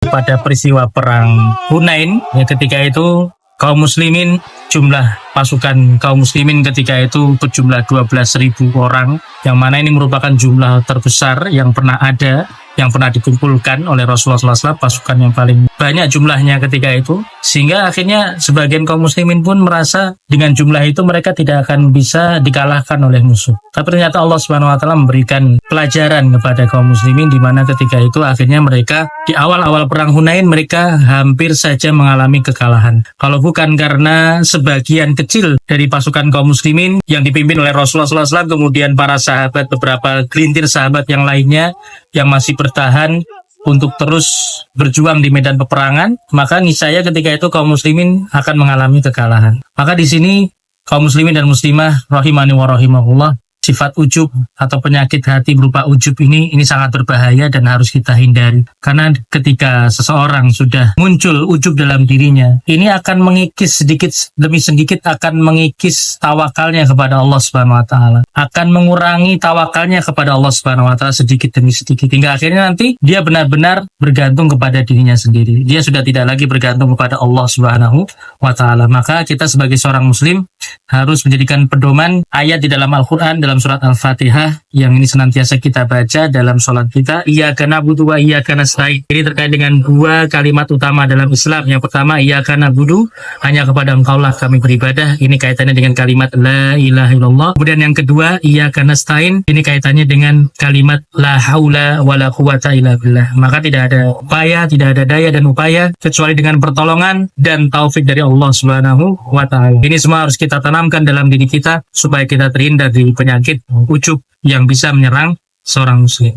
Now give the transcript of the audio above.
pada peristiwa perang Hunain. Ya, ketika itu kaum muslimin, jumlah pasukan kaum muslimin ketika itu berjumlah 12.000 orang, yang mana ini merupakan jumlah terbesar yang pernah ada, yang pernah dikumpulkan oleh Rasulullah SAW, pasukan yang paling banyak jumlahnya ketika itu, sehingga akhirnya sebagian kaum muslimin pun merasa dengan jumlah itu mereka tidak akan bisa dikalahkan oleh musuh. Tapi ternyata Allah Subhanahu wa taala memberikan pelajaran kepada kaum muslimin, di mana ketika itu akhirnya mereka di awal-awal perang Hunain mereka hampir saja mengalami kekalahan. Kalau bukan karena sebagian kecil dari pasukan kaum muslimin yang dipimpin oleh Rasulullah SAW, kemudian para sahabat, beberapa gelintir sahabat yang lainnya yang masih bertahan untuk terus berjuang di medan peperangan, maka niscaya ketika itu kaum muslimin akan mengalami kekalahan. Maka di sini kaum muslimin dan muslimah rahimani wa rahimahullah, sifat ujub atau penyakit hati berupa ujub ini sangat berbahaya dan harus kita hindari. Karena ketika seseorang sudah muncul ujub dalam dirinya, ini akan mengikis sedikit demi sedikit, akan mengikis tawakalnya kepada Allah Subhanahu wa taala. Akan mengurangi tawakalnya kepada Allah Subhanahu wa taala sedikit demi sedikit, hingga akhirnya nanti dia benar-benar bergantung kepada dirinya sendiri. Dia sudah tidak lagi bergantung kepada Allah Subhanahu wa taala. Maka kita sebagai seorang muslim harus menjadikan pedoman ayat di dalam Al-Qur'an dalam surat Al-Fatihah yang ini senantiasa kita baca dalam sholat kita. Iyyaka na'budu wa iyyaka nasta'in. Ini terkait dengan dua kalimat utama dalam Islam. Yang pertama, iyyaka na'budu, hanya kepada Engkaulah kami beribadah. Ini kaitannya dengan kalimat la ilaha illallah. Kemudian yang kedua, iyyaka nasta'in. Ini kaitannya dengan kalimat la haula wala quwata illa billah. Maka tidak ada upaya, tidak ada daya dan upaya kecuali dengan pertolongan dan taufik dari Allah Subhanahu wa taala. Ini semua harus kita tanamkan dalam diri kita supaya kita terhindar dari penyakit ujub yang bisa menyerang seorang muslim.